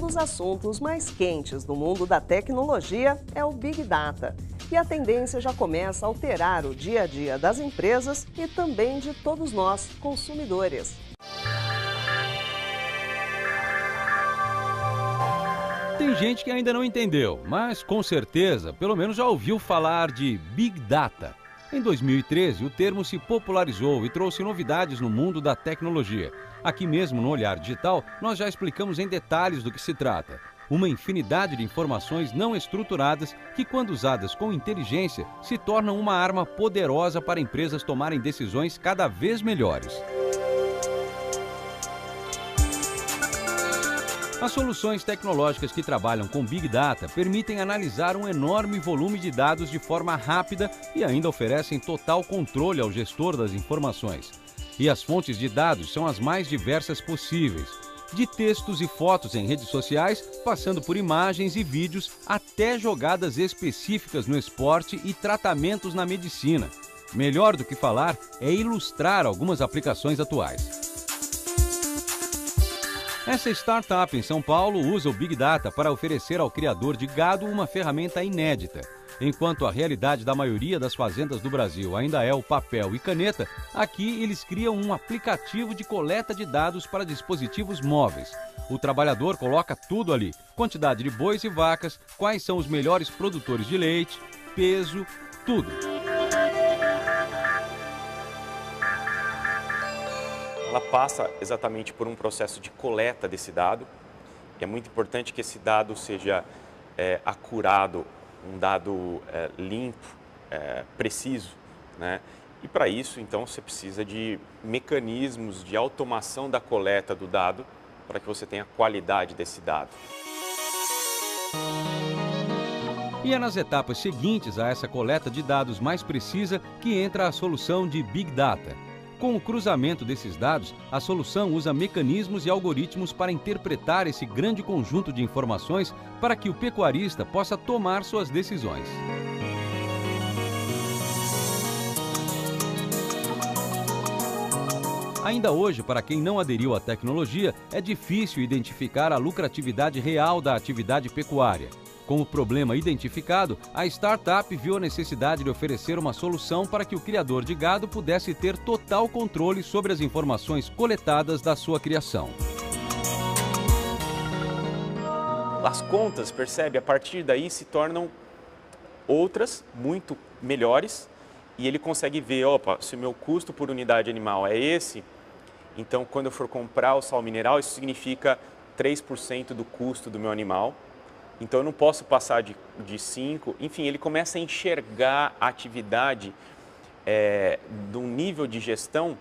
dos assuntos mais quentes do mundo da tecnologia é o Big Data. E a tendência já começa a alterar o dia a dia das empresas e também de todos nós, consumidores. Tem gente que ainda não entendeu, mas com certeza, pelo menos já ouviu falar de Big Data. Em 2013, o termo se popularizou e trouxe novidades no mundo da tecnologia. Aqui mesmo no Olhar Digital, nós já explicamos em detalhes do que se trata. Uma infinidade de informações não estruturadas que, quando usadas com inteligência, se tornam uma arma poderosa para empresas tomarem decisões cada vez melhores. As soluções tecnológicas que trabalham com Big Data permitem analisar um enorme volume de dados de forma rápida e ainda oferecem total controle ao gestor das informações. E as fontes de dados são as mais diversas possíveis, de textos e fotos em redes sociais, passando por imagens e vídeos, até jogadas específicas no esporte e tratamentos na medicina. Melhor do que falar é ilustrar algumas aplicações atuais. Essa startup em São Paulo usa o Big Data para oferecer ao criador de gado uma ferramenta inédita. Enquanto a realidade da maioria das fazendas do Brasil ainda é o papel e caneta, aqui eles criam um aplicativo de coleta de dados para dispositivos móveis. O trabalhador coloca tudo ali: quantidade de bois e vacas, quais são os melhores produtores de leite, peso, tudo. Ela passa exatamente por um processo de coleta desse dado. É muito importante que esse dado seja acurado, um dado limpo, preciso, né? E para isso, então, você precisa de mecanismos de automação da coleta do dado para que você tenha qualidade desse dado. E é nas etapas seguintes a essa coleta de dados mais precisa que entra a solução de Big Data. Com o cruzamento desses dados, a solução usa mecanismos e algoritmos para interpretar esse grande conjunto de informações para que o pecuarista possa tomar suas decisões. Ainda hoje, para quem não aderiu à tecnologia, é difícil identificar a lucratividade real da atividade pecuária. Com o problema identificado, a startup viu a necessidade de oferecer uma solução para que o criador de gado pudesse ter total controle sobre as informações coletadas da sua criação. As contas, percebe, a partir daí se tornam outras, muito melhores, e ele consegue ver, opa, se o meu custo por unidade animal é esse, então quando eu for comprar o sal mineral, isso significa 3% do custo do meu animal. Então eu não posso passar de 5%, enfim, ele começa a enxergar a atividade de um nível de gestão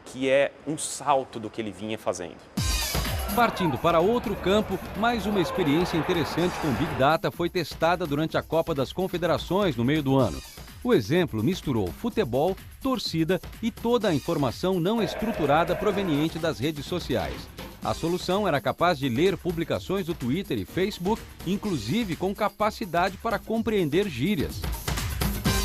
que é um salto do que ele vinha fazendo. Partindo para outro campo, mais uma experiência interessante com Big Data foi testada durante a Copa das Confederações no meio do ano. O exemplo misturou futebol, torcida e toda a informação não estruturada proveniente das redes sociais. A solução era capaz de ler publicações do Twitter e Facebook, inclusive com capacidade para compreender gírias.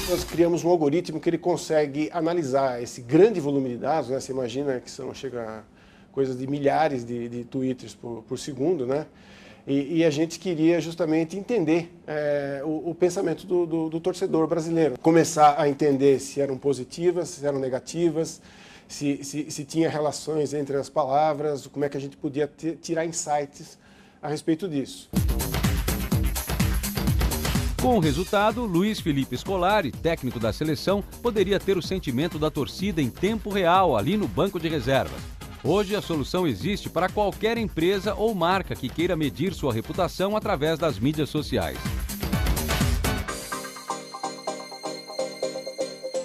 Nós criamos um algoritmo que ele consegue analisar esse grande volume de dados, né? Você imagina que chega a coisas de milhares de tweets por segundo, né? E a gente queria justamente entender o pensamento do torcedor brasileiro. Começar a entender se eram positivas, se eram negativas, se tinha relações entre as palavras, como é que a gente podia tirar insights a respeito disso. Com o resultado, Luiz Felipe Scolari, técnico da seleção, poderia ter o sentimento da torcida em tempo real ali no banco de reservas. Hoje, a solução existe para qualquer empresa ou marca que queira medir sua reputação através das mídias sociais.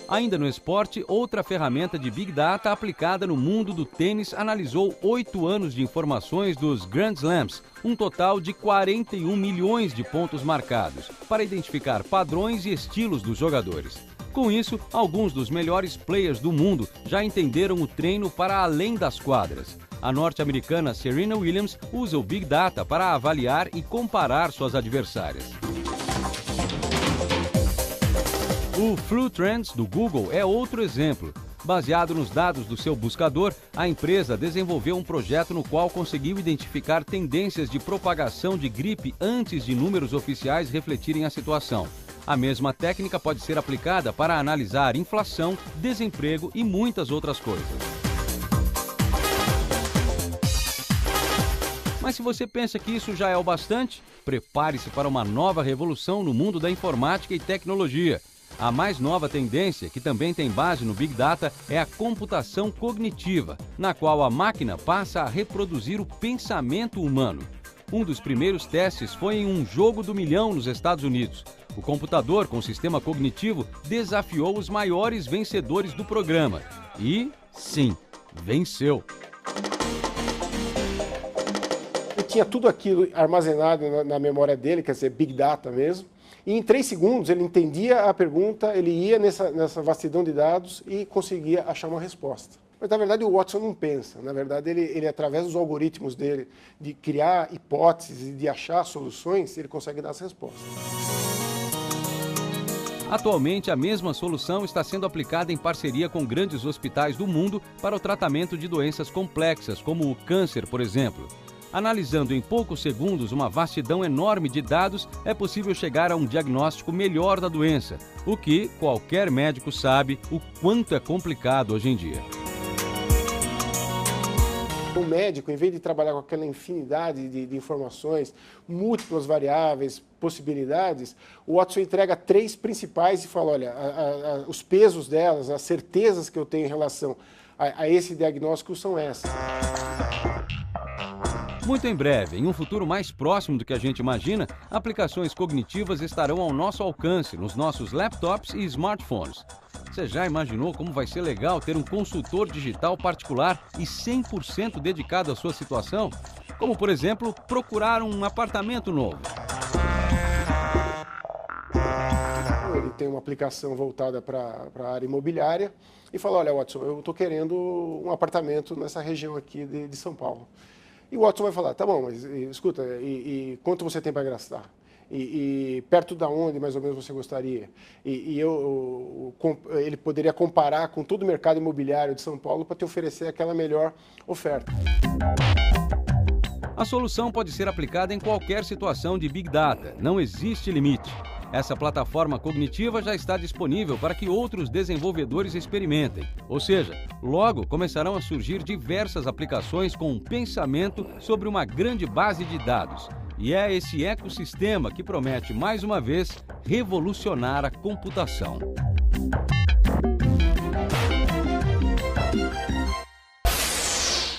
Ainda no esporte, outra ferramenta de Big Data aplicada no mundo do tênis analisou 8 anos de informações dos Grand Slams, um total de 41 milhões de pontos marcados, para identificar padrões e estilos dos jogadores. Com isso, alguns dos melhores players do mundo já entenderam o treino para além das quadras. A norte-americana Serena Williams usa o Big Data para avaliar e comparar suas adversárias. O Flu Trends do Google é outro exemplo. Baseado nos dados do seu buscador, a empresa desenvolveu um projeto no qual conseguiu identificar tendências de propagação de gripe antes de números oficiais refletirem a situação. A mesma técnica pode ser aplicada para analisar inflação, desemprego e muitas outras coisas. Mas se você pensa que isso já é o bastante, prepare-se para uma nova revolução no mundo da informática e tecnologia. A mais nova tendência, que também tem base no Big Data, é a computação cognitiva, na qual a máquina passa a reproduzir o pensamento humano. Um dos primeiros testes foi em um jogo do milhão nos Estados Unidos. O computador com sistema cognitivo desafiou os maiores vencedores do programa. E, sim, venceu. Ele tinha tudo aquilo armazenado na memória dele, quer dizer, Big Data mesmo. E em 3 segundos ele entendia a pergunta, ele ia nessa vastidão de dados e conseguia achar uma resposta. Mas, na verdade, o Watson não pensa. Na verdade, ele através dos algoritmos dele, de criar hipóteses e de achar soluções, ele consegue dar as respostas. Atualmente, a mesma solução está sendo aplicada em parceria com grandes hospitais do mundo para o tratamento de doenças complexas, como o câncer, por exemplo. Analisando em poucos segundos uma vastidão enorme de dados, é possível chegar a um diagnóstico melhor da doença, o que qualquer médico sabe o quanto é complicado hoje em dia. O médico, em vez de trabalhar com aquela infinidade de informações, múltiplas variáveis, possibilidades, o Watson entrega 3 principais e fala, olha, os pesos delas, as certezas que eu tenho em relação a esse diagnóstico são essas. Muito em breve, em um futuro mais próximo do que a gente imagina, aplicações cognitivas estarão ao nosso alcance nos nossos laptops e smartphones. Você já imaginou como vai ser legal ter um consultor digital particular e 100% dedicado à sua situação? Como, por exemplo, procurar um apartamento novo. Ele tem uma aplicação voltada para a área imobiliária e fala, olha, Watson, eu estou querendo um apartamento nessa região aqui de São Paulo. E o Watson vai falar, tá bom, mas escuta, e quanto você tem para gastar? E perto da onde, mais ou menos, você gostaria? Ele poderia comparar com todo o mercado imobiliário de São Paulo para te oferecer aquela melhor oferta. A solução pode ser aplicada em qualquer situação de Big Data, não existe limite. Essa plataforma cognitiva já está disponível para que outros desenvolvedores experimentem. Ou seja, logo começarão a surgir diversas aplicações com um pensamento sobre uma grande base de dados. E é esse ecossistema que promete, mais uma vez, revolucionar a computação.